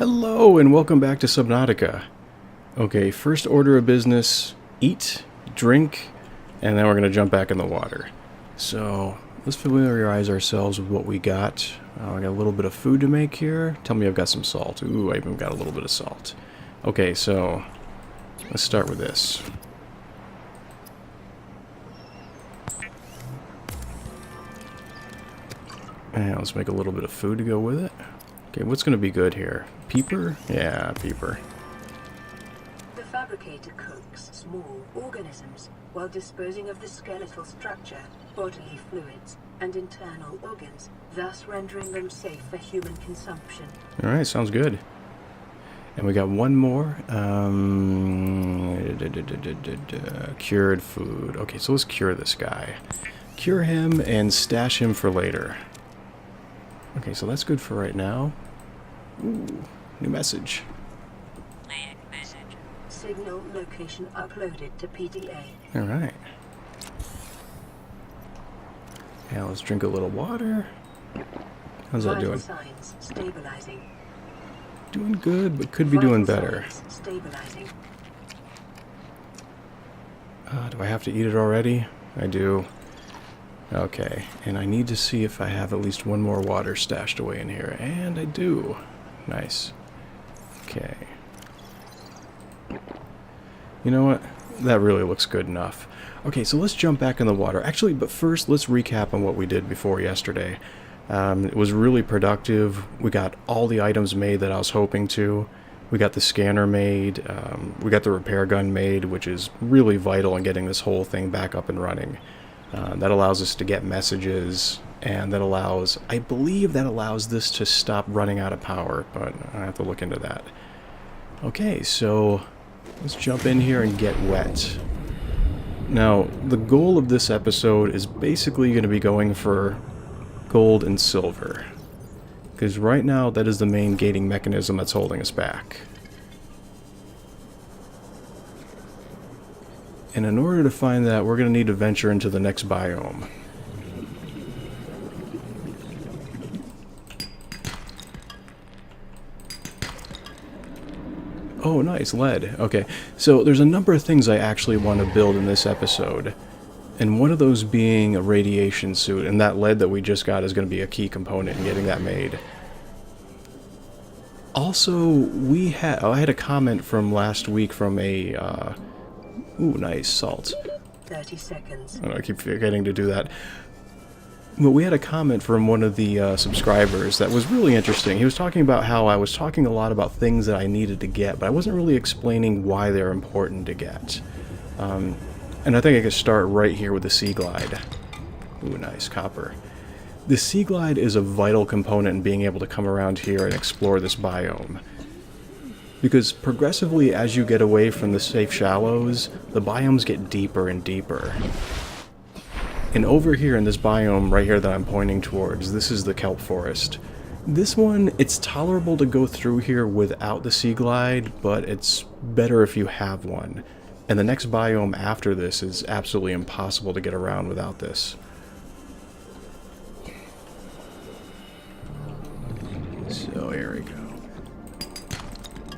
Hello and welcome back to Subnautica. Okay, first order of business, eat, drink, and then we're going to jump back in the water. So, let's familiarize ourselves with what we got. I got a little bit of food to make here. Tell me I've got some salt. Ooh, I even got a little bit of salt. Okay, so, let's start with this. And let's make a little bit of food to go with it. Okay, what's going to be good here? Peeper? Yeah, peeper. The fabricator cooks small organisms while disposing of the skeletal structure, bodily fluids, and internal organs, thus rendering them safe for human consumption. Alright, sounds good. And we got one more. Cured food. Okay, so let's cure this guy. Cure him and stash him for later. Okay, so that's good for right now. Ooh, new message. Signal location uploaded to PDA. Alright. Now let's drink a little water. How's that doing? Signs stabilizing. Doing good, but could be doing better. Stabilizing. Do I have to eat it already? I do. Okay, and I need to see if I have at least one more water stashed away in here, and I do. Nice. Okay. You know what? That really looks good enough. Okay, so let's jump back in the water. Actually, but first, let's recap on what we did before yesterday. It was really productive. We got all the items made that I was hoping to. We got the scanner made. We got the repair gun made, which is really vital in getting this whole thing back up and running. That allows us to get messages, and that allows, I believe that allows this to stop running out of power, but I have to look into that. Okay, so let's jump in here and get wet. Now, the goal of this episode is basically going to be going for gold and silver, because right now that is the main gating mechanism that's holding us back. And in order to find that, we're going to need to venture into the next biome. Oh, nice, lead. Okay, so there's a number of things I actually want to build in this episode. And one of those being a radiation suit, and that lead that we just got is going to be a key component in getting that made. Also, I had a comment from last week from a... ooh, nice, salt. 30 seconds. I keep forgetting to do that. But we had a comment from one of the subscribers that was really interesting. He was talking about how I was talking a lot about things that I needed to get, but I wasn't really explaining why they're important to get. And I think I could start right here with the Sea Glide. Ooh, nice, copper. The Sea Glide is a vital component in being able to come around here and explore this biome. Because progressively, as you get away from the safe shallows, the biomes get deeper and deeper. And over here in this biome, right here that I'm pointing towards, this is the kelp forest. This one, it's tolerable to go through here without the Sea Glide, but it's better if you have one. And the next biome after this is absolutely impossible to get around without this. So here we go.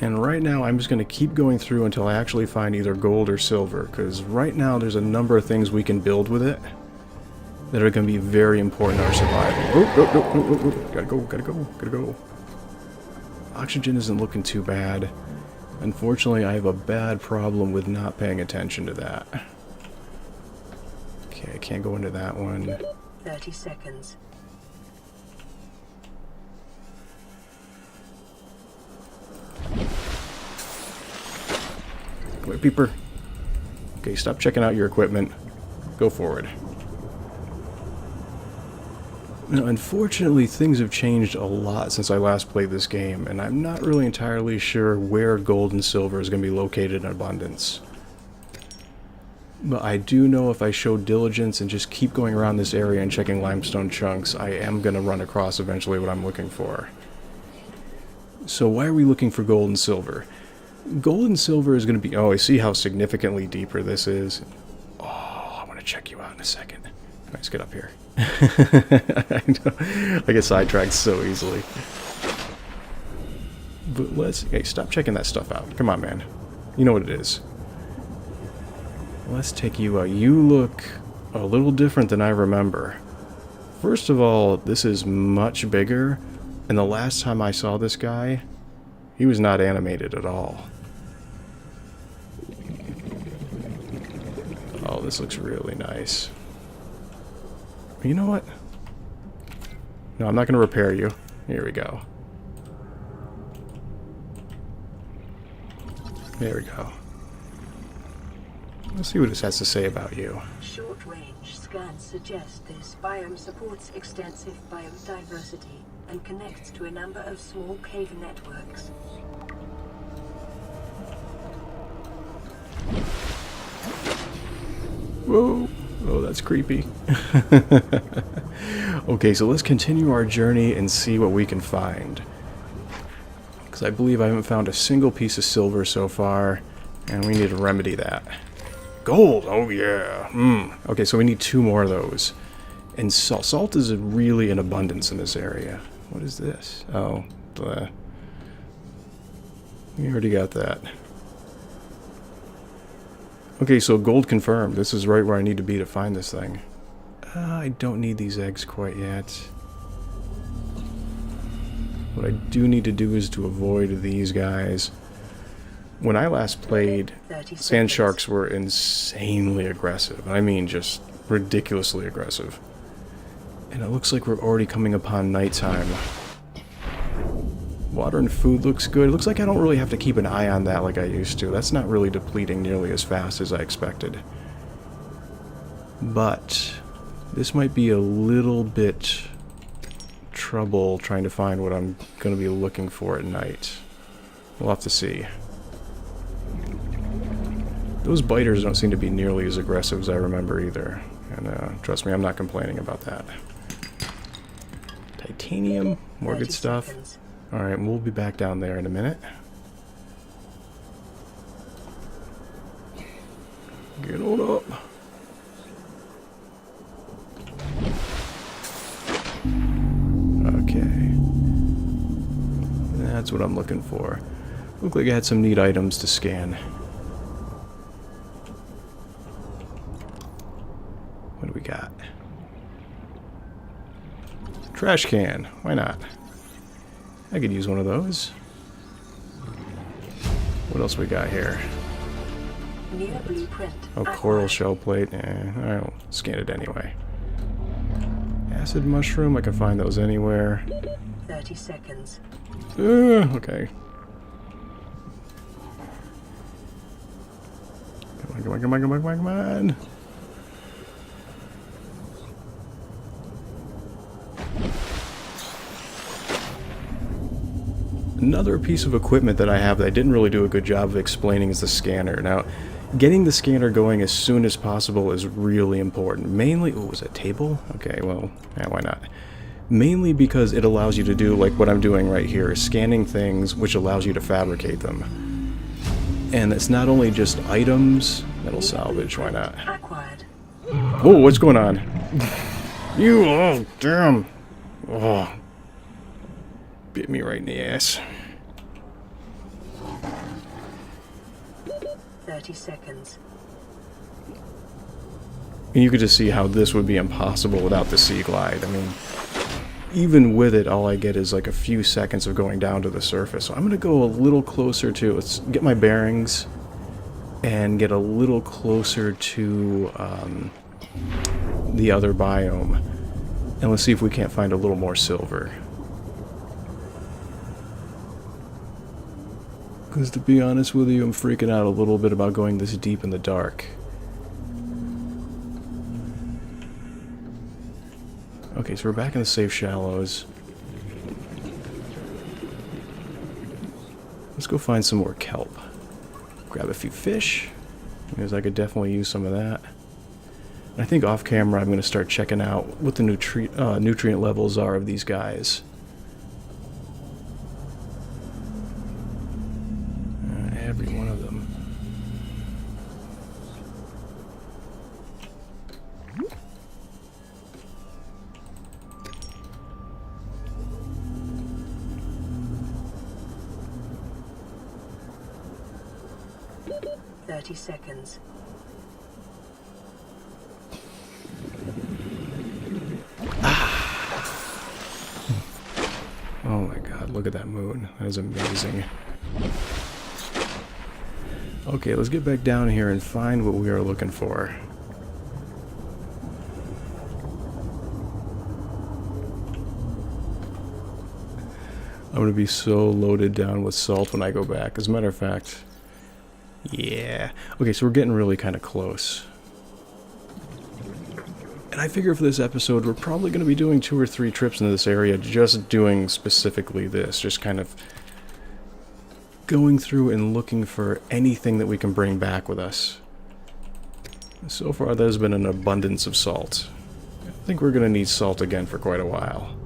And right now I'm just going to keep going through until I actually find either gold or silver, because right now there's a number of things we can build with it that are going to be very important in our survival. Oh, gotta go. Oxygen isn't looking too bad. Unfortunately, I have a bad problem with not paying attention to that. Okay, I can't go into that one. 30 seconds. Come here, peeper. Okay, stop checking out your equipment. Go forward. Now, unfortunately, things have changed a lot since I last played this game, and I'm not really entirely sure where gold and silver is going to be located in abundance. But I do know if I show diligence and just keep going around this area and checking limestone chunks, I am going to run across eventually what I'm looking for. So why are we looking for gold and silver? Gold and silver is going to be... Oh, I see how significantly deeper this is. Oh, I want to check you out in a second. Let's get up here. I get sidetracked so easily. But hey, stop checking that stuff out. Come on, man. You know what it is. Let's take you out. You look a little different than I remember. First of all, this is much bigger, and the last time I saw this guy, he was not animated at all. Oh, this looks really nice. You know what? No, I'm not going to repair you. Here we go. There we go. Let's see what it has to say about you. Short-range scans suggest this biome supports extensive biodiversity and connects to a number of small cave networks. Whoa! Oh, that's creepy. Okay, so let's continue our journey and see what we can find. Because I believe I haven't found a single piece of silver so far, and we need to remedy that. Gold! Oh yeah! Okay, so we need 2 more of those. And salt. Salt is really in abundance in this area. What is this? Oh, we already got that. Okay, so gold confirmed. This is right where I need to be to find this thing. I don't need these eggs quite yet. What I do need to do is to avoid these guys. When I last played, sand sharks were insanely aggressive. I mean, just ridiculously aggressive. And it looks like we're already coming upon nighttime. Water and food looks good. It looks like I don't really have to keep an eye on that like I used to. That's not really depleting nearly as fast as I expected. But this might be a little bit trouble trying to find what I'm going to be looking for at night. We'll have to see. Those biters don't seem to be nearly as aggressive as I remember either. And trust me, I'm not complaining about that. Titanium, more good stuff. Alright, we'll be back down there in a minute. Get on up. Okay. That's what I'm looking for. Looked like I had some neat items to scan. What do we got? Trash can. Why not? I could use one of those. What else we got here? New blueprint. Oh, coral shell plate. I'll scan it anyway. Acid mushroom. I can find those anywhere. 30 seconds. Okay. Come on, come on, come on, come on, come on. Another piece of equipment that I have that I didn't really do a good job of explaining is the scanner. Now, getting the scanner going as soon as possible is really important. Mainly, oh, was that table? Okay, well, yeah, why not? Mainly because it allows you to do like what I'm doing right here, is scanning things, which allows you to fabricate them. And it's not only just items that'll salvage, why not? Acquired. Oh, what's going on? You, oh, damn. Oh. Bit me right in the ass. 30 seconds. And you could just see how this would be impossible without the Sea Glide. I mean, even with it, all I get is like a few seconds of going down to the surface. So I'm going to go a little closer to, let's get my bearings and get a little closer to the other biome. And let's see if we can't find a little more silver. Because to be honest with you, I'm freaking out a little bit about going this deep in the dark. Okay, so we're back in the safe shallows. Let's go find some more kelp. Grab a few fish, because I could definitely use some of that. And I think off camera I'm going to start checking out what the nutrient levels are of these guys. Every one of them. 30 seconds. Oh my god, look at that moon. That is amazing. Okay, let's get back down here and find what we are looking for. I'm gonna be so loaded down with salt when I go back. As a matter of fact, yeah. Okay, so we're getting really kind of close. And I figure for this episode, we're probably going to be doing 2 or 3 trips into this area, just doing specifically this. Just kind of going through and looking for anything that we can bring back with us. So far, there's been an abundance of salt. I think we're going to need salt again for quite a while.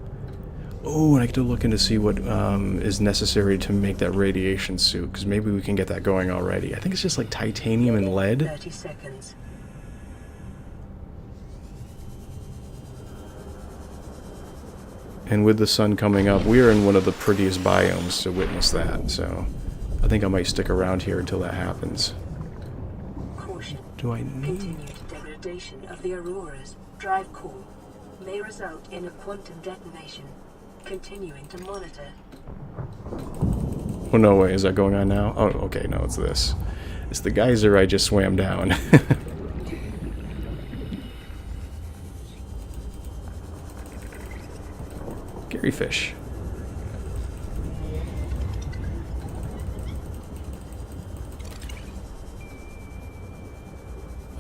Oh, and I have to look in to see what is necessary to make that radiation suit, because maybe we can get that going already. I think it's just like titanium and lead. 30 seconds. And with the sun coming up, we are in one of the prettiest biomes to witness that, so I think I might stick around here until that happens. Caution. Do I need... Continued degradation of the Aurora's drive core may result in a quantum detonation. Continuing to monitor. Oh, no way. Is that going on now? Oh, okay. No, it's this. It's the geyser I just swam down. Gary fish.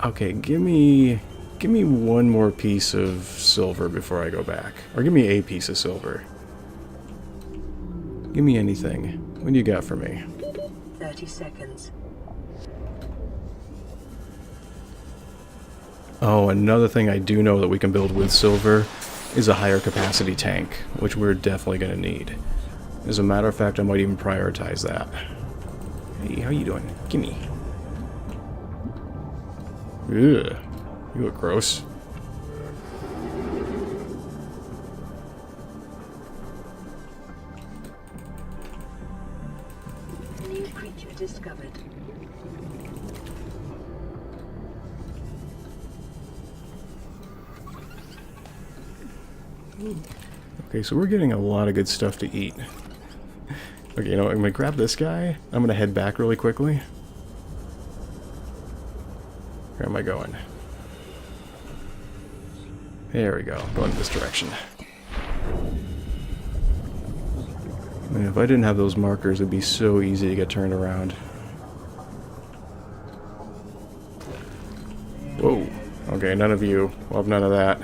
Okay, give me one more piece of silver before I go back. Or give me a piece of silver. Give me anything. What do you got for me? 30 seconds. Oh, another thing I do know that we can build with silver is a higher capacity tank, which we're definitely going to need. As a matter of fact, I might even prioritize that. Hey, how you doing? Gimme. Ugh. You look gross. New creature discovered. Okay, so we're getting a lot of good stuff to eat. Okay, you know what? I'm gonna grab this guy. I'm gonna head back really quickly. Where am I going? There we go. Going this direction. Man, if I didn't have those markers, it'd be so easy to get turned around. Whoa. Okay, none of you. Well, none of that.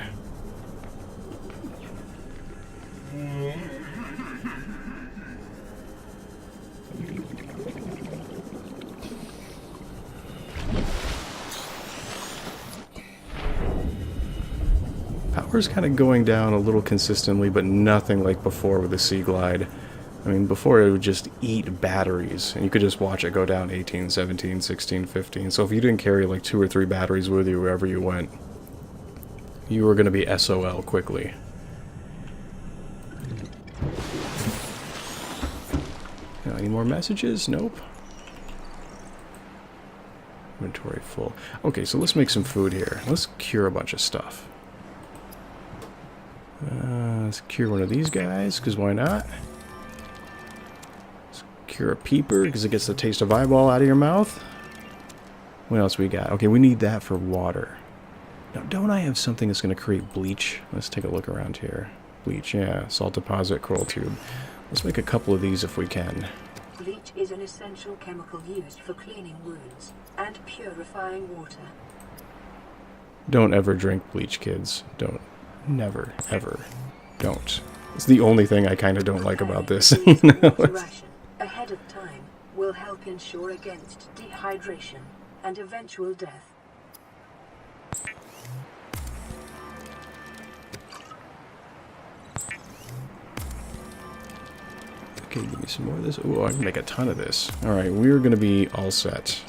Power's kind of going down a little consistently, but nothing like before with the Sea Glide. I mean, before it would just eat batteries, and you could just watch it go down 18, 17, 16, 15. So if you didn't carry like 2 or 3 batteries with you wherever you went, you were going to be SOL quickly. Now, any more messages? Nope. Inventory full. Okay, so let's make some food here. Let's cure a bunch of stuff. Let's cure one of these guys, because why not? Let's cure a peeper, because it gets the taste of eyeball out of your mouth. What else we got? Okay, we need that for water. Now, don't I have something that's going to create bleach? Let's take a look around here. Bleach, yeah. Salt deposit, coral tube. Let's make a couple of these if we can. Bleach is an essential chemical used for cleaning wounds and purifying water. Don't ever drink bleach, kids. Don't. Never, ever. Don't. It's the only thing I kind of don't like about this. Ration ahead of time will help ensure against dehydration and eventual death. Okay, give me some more of this. Oh, I can make a ton of this. Alright, we're going to be all set.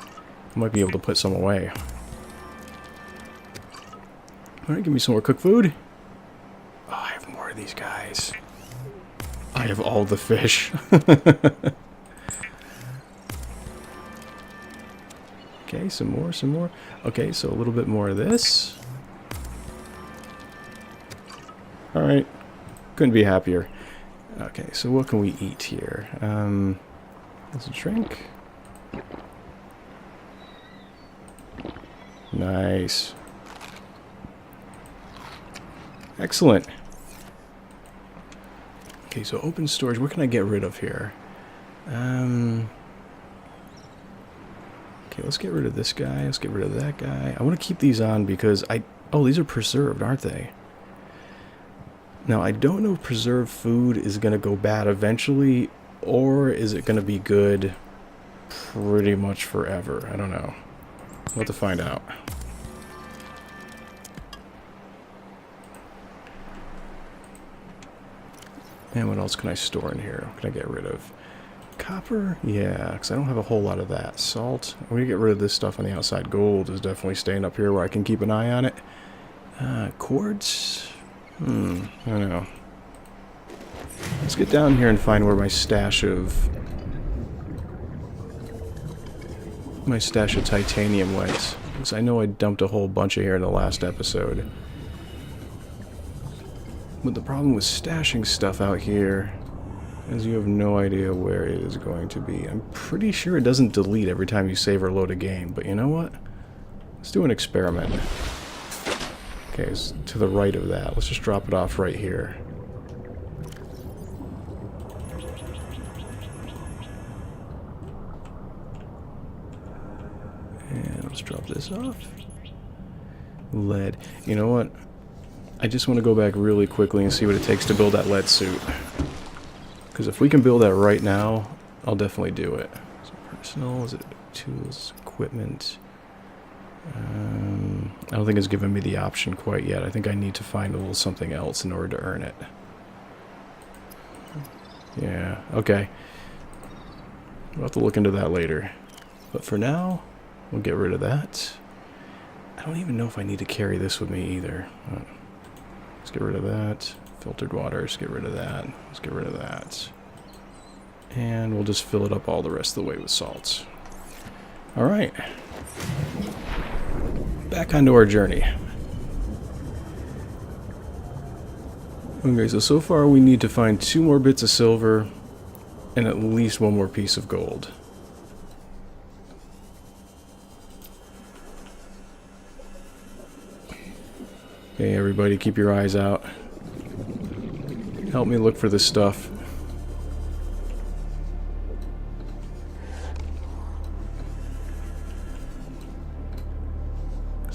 I might be able to put some away. Alright, give me some more cooked food. Oh, I have more of these guys. I have all the fish. Okay, some more, some more. Okay, so a little bit more of this. Alright, couldn't be happier. Okay, so what can we eat here? Let's drink. Nice. Excellent. Okay, so open storage. What can I get rid of here? Okay, let's get rid of this guy. Let's get rid of that guy. I want to keep these on because oh, these are preserved, aren't they? Now, I don't know if preserved food is going to go bad eventually, or is it going to be good pretty much forever? I don't know. We'll have to find out. And what else can I store in here? What can I get rid of? Copper? Yeah, because I don't have a whole lot of that. Salt? I'm going to get rid of this stuff on the outside. Gold is definitely staying up here where I can keep an eye on it. Quartz? I don't know. Let's get down here and find where my stash of titanium went. Because I know I dumped a whole bunch of here in the last episode. But the problem with stashing stuff out here is you have no idea where it is going to be. I'm pretty sure it doesn't delete every time you save or load a game, but you know what? Let's do an experiment. Okay, it's to the right of that. Let's just drop it off right here. And let's drop this off. Lead. You know what? I just want to go back really quickly and see what it takes to build that lead suit. Because if we can build that right now, I'll definitely do it. Is it personal? Is it tools? Equipment? I don't think it's given me the option quite yet. I think I need to find a little something else in order to earn it. Yeah, okay. We'll have to look into that later. But for now, we'll get rid of that. I don't even know if I need to carry this with me either. Let's get rid of that. Filtered water, let's get rid of that. Let's get rid of that. And we'll just fill it up all the rest of the way with salts. Alright. Back onto our journey. Okay, so far we need to find 2 more bits of silver and at least 1 more piece of gold. Okay, everybody, keep your eyes out. Help me look for this stuff.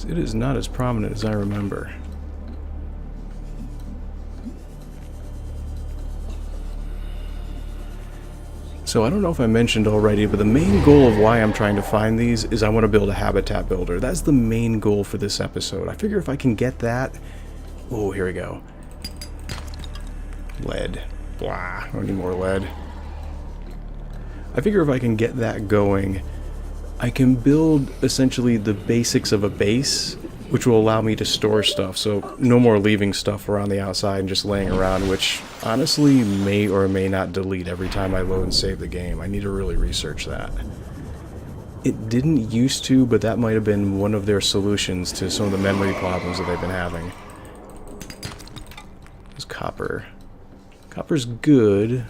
It is not as prominent as I remember. So I don't know if I mentioned already, but the main goal of why I'm trying to find these is I want to build a habitat builder. That's the main goal for this episode. I figure if I can get that... Oh, here we go. Lead. Blah. I don't need more lead. I figure if I can get that going, I can build essentially the basics of a base, which will allow me to store stuff. So no more leaving stuff around the outside and just laying around, which honestly may or may not delete every time I load and save the game. I need to really research that. It didn't used to, but that might have been one of their solutions to some of the memory problems that they've been having. There's copper. Copper's good,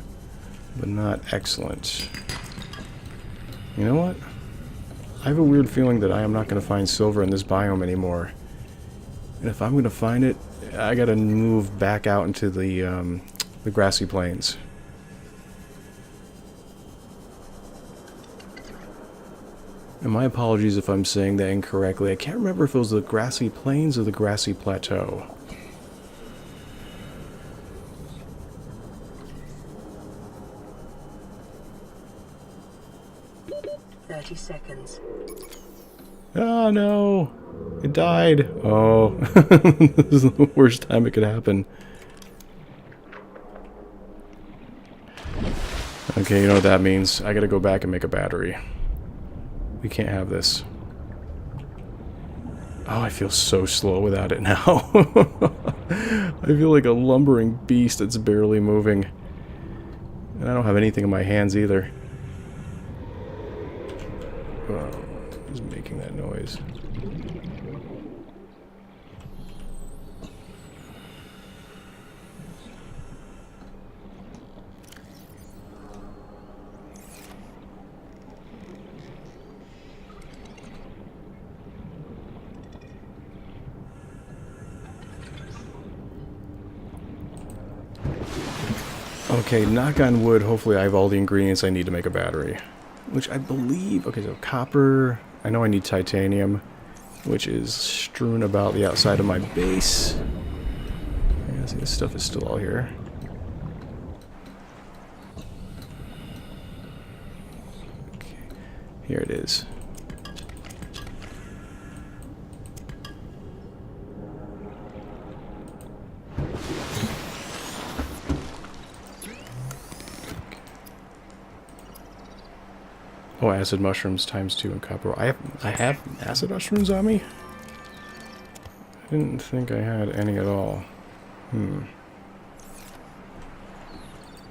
but not excellent. You know what? I have a weird feeling that I am not going to find silver in this biome anymore. And if I'm going to find it, I got to move back out into the grassy plains. And my apologies if I'm saying that incorrectly. I can't remember if it was the grassy plains or the grassy plateau. 30 seconds. Oh no! It died! Oh, this is the worst time it could happen. Okay, you know what that means. I gotta go back and make a battery. We can't have this. Oh, I feel so slow without it now. I feel like a lumbering beast that's barely moving. And I don't have anything in my hands either. is making that noise? Okay, knock on wood, hopefully I have all the ingredients I need to make a battery. Which I believe... Okay, so copper... I know I need titanium, which is strewn about the outside of my base. Yeah, see, this stuff is still all here. Okay, here it is. Oh, acid mushrooms times 2 and copper. I have acid mushrooms on me? I didn't think I had any at all. And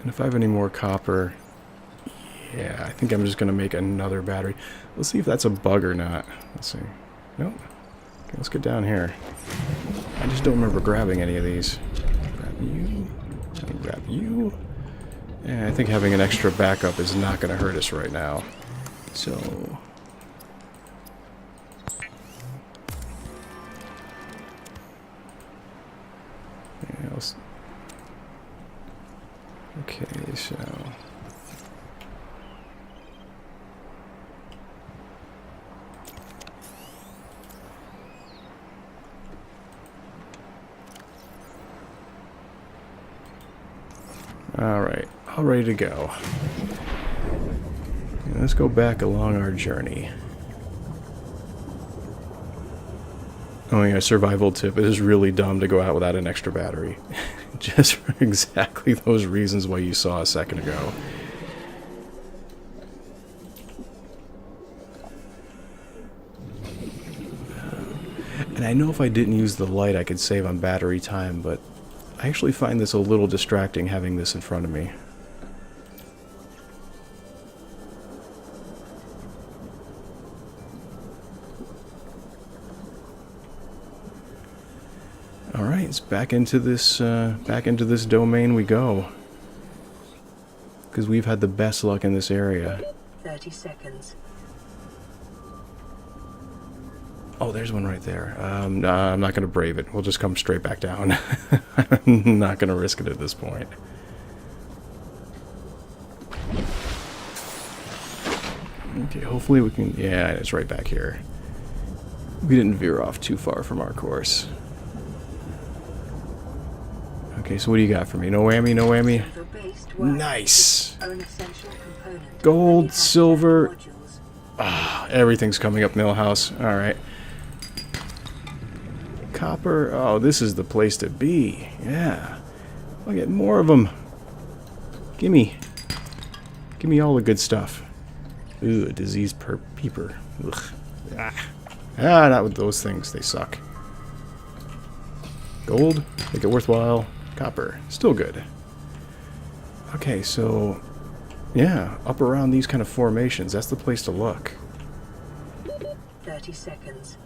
if I have any more copper... Yeah, I think I'm just going to make another battery. Let's see if that's a bug or not. Let's see. Nope. Okay, let's get down here. I just don't remember grabbing any of these. Grab you. And grab you. And I think having an extra backup is not going to hurt us right now. So... yeah, let's... okay, so... alright, all ready to go. Let's go back along our journey. Oh yeah, survival tip. It is really dumb to go out without an extra battery. Just for exactly those reasons why you saw a second ago. And I know if I didn't use the light I could save on battery time, but I actually find this a little distracting having this in front of me. Alright, back into this domain we go. Because we've had the best luck in this area. 30 seconds. Oh, there's one right there. No, I'm not going to brave it. We'll just come straight back down. I'm not going to risk it at this point. Okay, hopefully we can... yeah, it's right back here. We didn't veer off too far from our course. Okay, so what do you got for me? No whammy, no whammy? Nice! Gold, silver... ah, everything's coming up Millhouse. Alright. Copper. Oh, this is the place to be. Yeah. I'll get more of them. Gimme. Gimme all the good stuff. Ooh, a disease per peeper. Ugh. Ah, not with those things. They suck. Gold. Make it worthwhile. Copper. Still good. Okay, so... yeah, up around these kind of formations. That's the place to look. 30 seconds.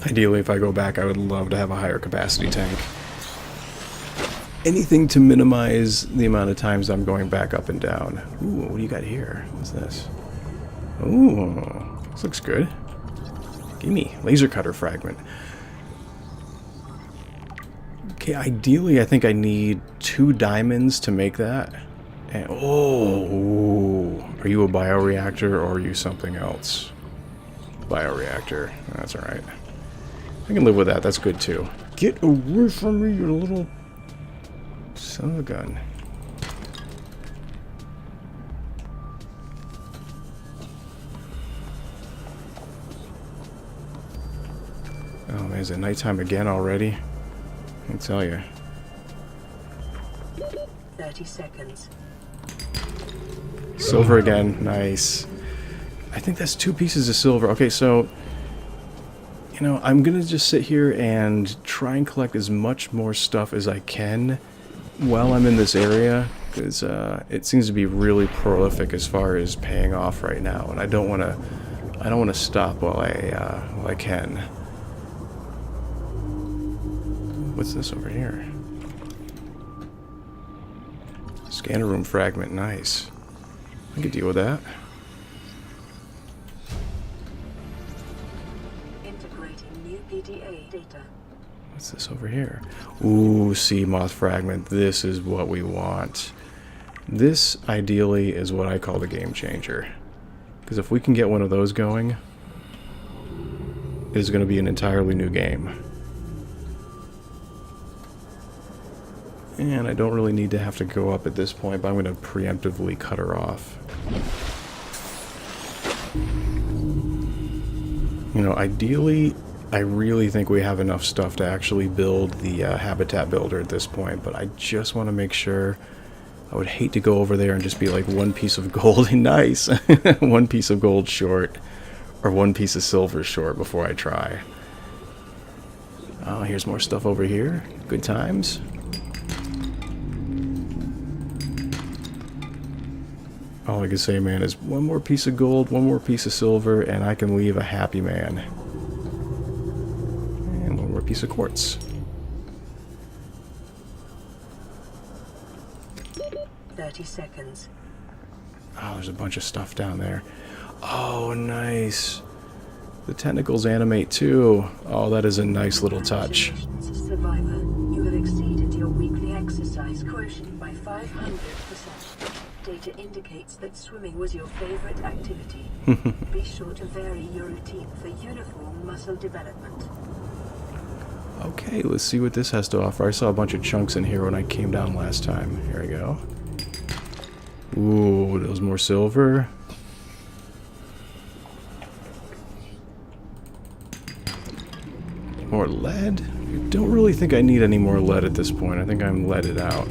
Ideally, if I go back, I would love to have a higher capacity tank. Anything to minimize the amount of times I'm going back up and down. Ooh, what do you got here? What's this? Ooh, this looks good. Gimme. Laser cutter fragment. Okay, ideally, I think I need 2 diamonds to make that. And, oh, are you a bioreactor or are you something else? Bioreactor. That's alright. I can live with that. That's good, too. Get away from me, you little son of a gun. Oh, man, is it nighttime again already? I can tell you. 30 seconds. Silver again. Nice. I think that's 2 pieces of silver. Okay, so... you know, I'm going to just sit here and try and collect as much more stuff as I can. while I'm in this area, because it seems to be really prolific as far as paying off right now, and I don't want to stop while I can. What's this over here? Scanner room fragment, nice. I could deal with that. Integrating new PDA data. What's this over here? Ooh, sea moth fragment. This is what we want. This, ideally, is what I call the game changer. Because if we can get one of those going, it is going to be an entirely new game. And I don't really need to have to go up at this point, but I'm going to preemptively cut her off. You know, ideally, I really think we have enough stuff to actually build the habitat builder at this point, but I just want to make sure. I would hate to go over there and just be like one piece of gold. Nice! One piece of gold short, or one piece of silver short before I try. Oh, here's more stuff over here. Good times. All I can say, man, is one more piece of gold, one more piece of silver, and I can leave a happy man. And one more piece of quartz. 30 seconds. Oh, there's a bunch of stuff down there. Oh, nice. The tentacles animate too. Oh, that is a nice little touch. Congratulations, Survivor. You have exceeded your weekly exercise quotient by 500%. Data indicates that swimming was your favorite activity. Be sure to vary your routine for uniform muscle development. Okay, let's see what this has to offer. I saw a bunch of chunks in here when I came down last time. Here we go. Ooh, those more silver. More lead? I don't really think I need any more lead at this point. I think I'm leaded out.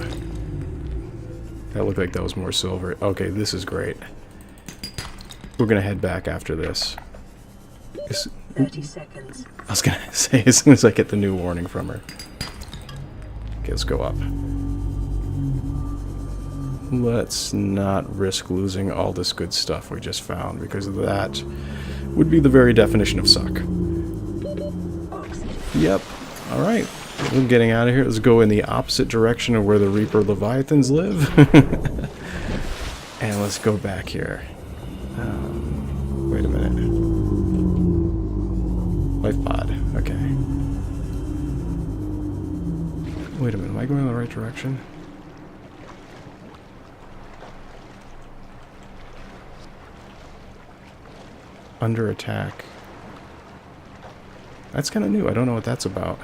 That looked like that was more silver. Okay, this is great. We're gonna head back after this. 30 seconds. I was gonna say, as soon as I get the new warning from her. Okay, let's go up. Let's not risk losing all this good stuff we just found, because that would be the very definition of suck. Yep. Alright. We're getting out of here. Let's go in the opposite direction of where the Reaper Leviathans live. And let's go back here. Wait a minute. Life pod. Okay. Wait a minute. Am I going in the right direction? Under attack. That's kind of new. I don't know what that's about.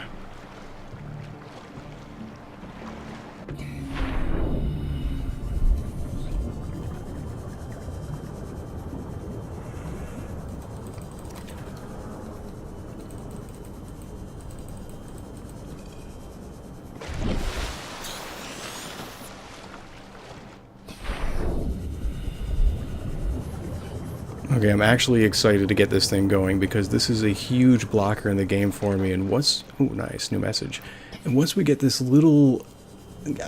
Okay, I'm actually excited to get this thing going because this is a huge blocker in the game for me, and once... Ooh, nice, new message. And once we get this little...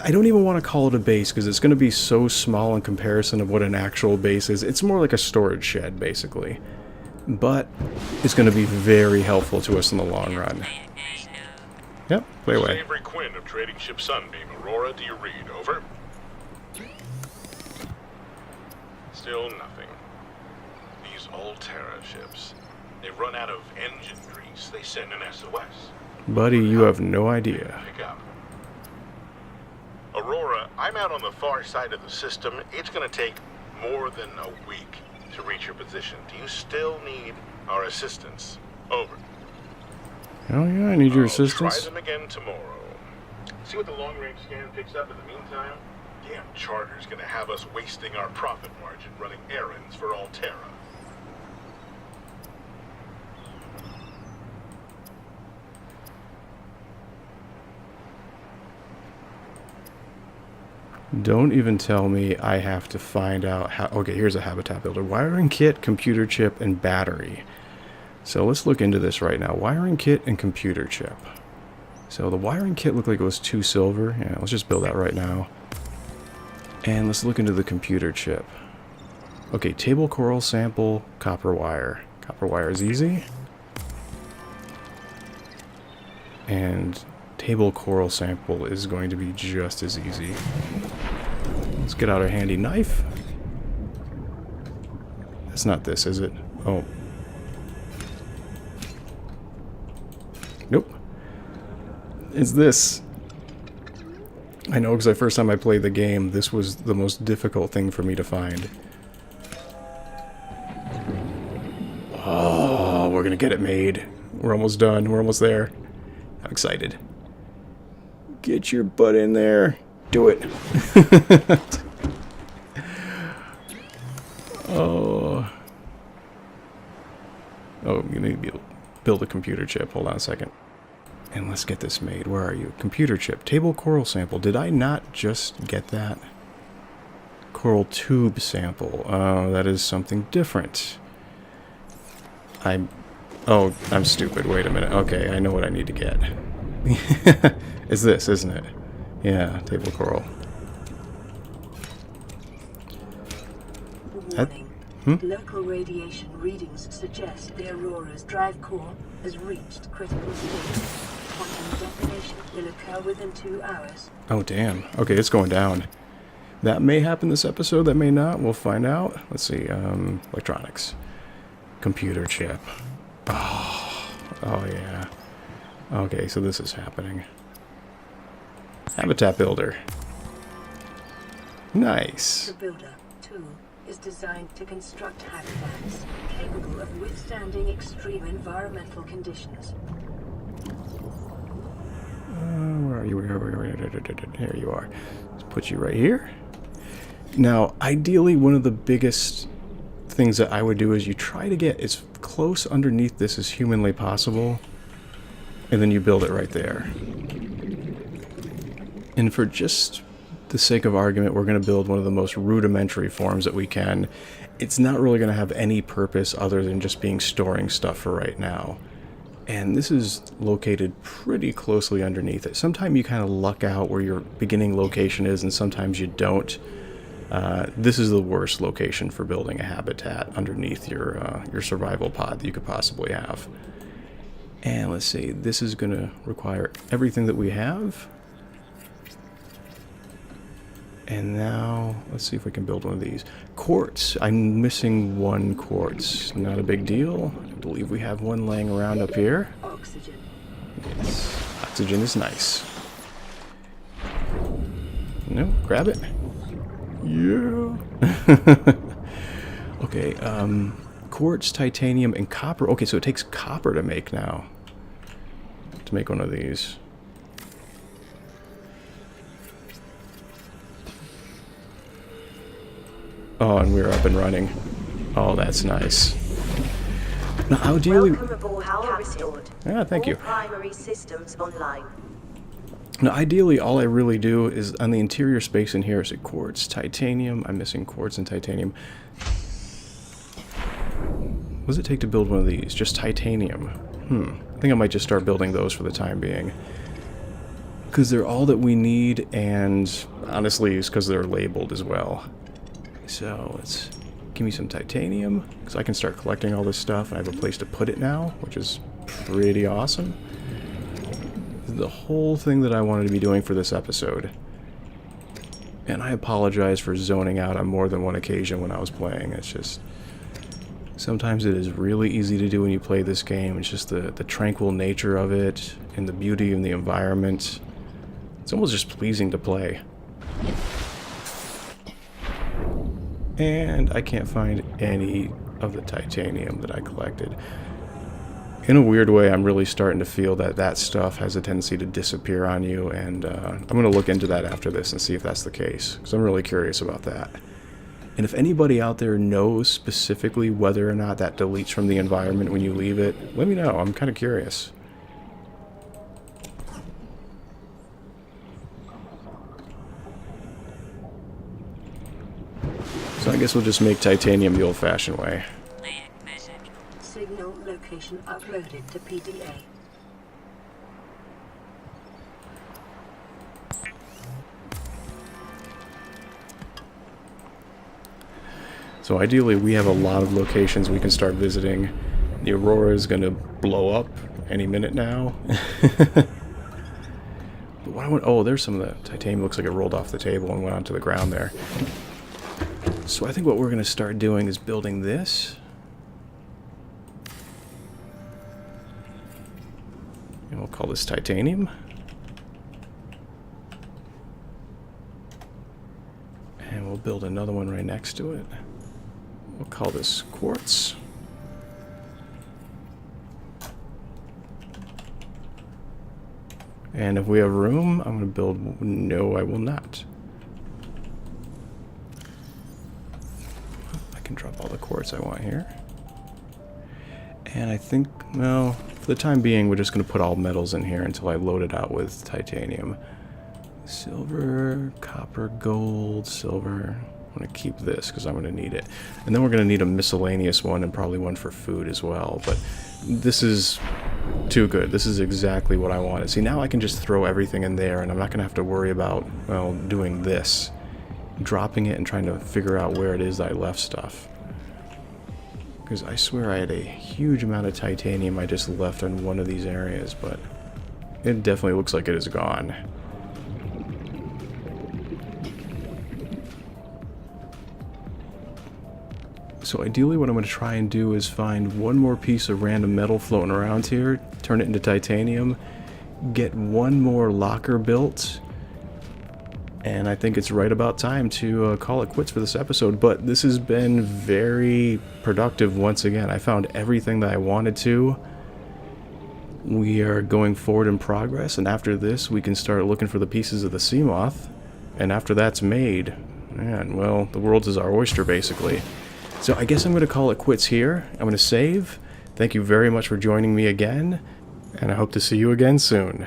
I don't even want to call it a base because it's going to be so small in comparison of what an actual base is. It's more like a storage shed, basically. But it's going to be very helpful to us in the long run. Yep, play away. Avery Quinn of Trading Ship Sunbeam. Aurora, do you read? Over. Still nothing. These Altera ships. They've run out of engine grease. They send an SOS. Buddy, you have no idea. Pick up. Aurora, I'm out on the far side of the system. It's going to take more than a week to reach your position. Do you still need our assistance? Over. Oh yeah, I need your I'll assistance. try them again tomorrow. See what the long-range scan picks up in the meantime? Damn charter's going to have us wasting our profit margin running errands for Altera. Don't even tell me I have to find out how... Okay, here's a habitat builder. Wiring kit, computer chip, and battery. So let's look into this right now. Wiring kit and computer chip. So the wiring kit looked like it was 2 silver. Yeah, let's just build that right now. And let's look into the computer chip. Okay, table coral sample, copper wire. Copper wire is easy. And table coral sample is going to be just as easy. Let's get out our handy knife. That's not this, is it? Oh. Nope. It's this. I know, because the first time I played the game, this was the most difficult thing for me to find. Oh, we're gonna get it made. We're almost done. We're almost there. I'm excited. Get your butt in there. Do it. Oh. Oh, you need to build a computer chip. Hold on a second. And let's get this made. Where are you? Computer chip. Table coral sample. Did I not just get that? Coral tube sample. Oh, that is something different. Oh, I'm stupid. Wait a minute. Okay, I know what I need to get. It's this, isn't it? Yeah, table coral. Warning. Local radiation readings suggest the Aurora's drive core has reached critical state. Quantum detonation will occur within 2 hours. Oh, damn. Okay, it's going down. That may happen this episode, that may not. We'll find out. Let's see. Electronics. Computer chip. Oh, yeah. Okay, so this is happening. Habitat builder. Nice. The builder tool is designed to construct habitats capable of withstanding extreme environmental conditions. Where are you? Here you are. Let's put you right here. Now, ideally, one of the biggest things that I would do is you try to get as close underneath this as humanly possible, and then you build it right there. And for just the sake of argument, we're going to build one of the most rudimentary forms that we can. It's not really going to have any purpose other than just being storing stuff for right now. And this is located pretty closely underneath it. Sometimes you kind of luck out where your beginning location is, and sometimes you don't. This is the worst location for building a habitat underneath your survival pod that you could possibly have. And let's see, this is going to require everything that we have. And now, let's see if we can build one of these. Quartz. I'm missing 1 quartz. Not a big deal. I believe we have 1 laying around up here. Oxygen. Yes. Oxygen is nice. No, grab it. Yeah. Okay, quartz, titanium, and copper. Okay, so it takes copper to make now. To make one of these. Oh, and we're up and running. Oh, that's nice. Now, ideally... Welcome aboard, power restored. Yeah, thank you. All primary systems online. Now, ideally, all I really do is on the interior space in here is a quartz, titanium. I'm missing quartz and titanium. What does it take to build one of these? Just titanium. I think I might just start building those for the time being. Because they're all that we need, and honestly, it's because they're labeled as well. So, let's give me some titanium, because I can start collecting all this stuff, and I have a place to put it now, which is pretty awesome. The whole thing that I wanted to be doing for this episode. And I apologize for zoning out on more than one occasion when I was playing. It's just... sometimes it is really easy to do when you play this game. It's just the tranquil nature of it, and the beauty of the environment. It's almost just pleasing to play. And I can't find any of the titanium that I collected. In a weird way, I'm really starting to feel that that stuff has a tendency to disappear on you, and I'm going to look into that after this and see if that's the case, because I'm really curious about that. And if anybody out there knows specifically whether or not that deletes from the environment when you leave it, let me know. I'm kind of curious. So I guess we'll just make titanium the old-fashioned way. Signal location uploaded to PDA. So ideally, we have a lot of locations we can start visiting. The Aurora is going to blow up any minute now. But what I want, oh, there's some of the titanium. Looks like it rolled off the table and went onto the ground there. So I think what we're going to start doing is building this. And we'll call this titanium. And we'll build another one right next to it. We'll call this quartz. And if we have room, I'm going to build... No, I will not. I can drop all the quartz I want here. And I think, well, for the time being, we're just going to put all metals in here until I load it out with titanium. Silver, copper, gold, silver. I'm going to keep this because I'm going to need it. And then we're going to need a miscellaneous one and probably one for food as well. But this is too good. This is exactly what I wanted. See, now I can just throw everything in there and I'm not going to have to worry about, well, doing this. Dropping it and trying to figure out where it is that I left stuff. Because I swear I had a huge amount of titanium I just left in one of these areas, but it definitely looks like it is gone. So ideally what I'm going to try and do is find one more piece of random metal floating around here, turn it into titanium, get one more locker built, and I think it's right about time to call it quits for this episode. But this has been very productive once again. I found everything that I wanted to. We are going forward in progress, and after this we can start looking for the pieces of the sea moth, and after that's made, man, well, the world is our oyster basically. So I guess I'm going to call it quits here. I'm going to save. Thank you very much for joining me again, and I hope to see you again soon.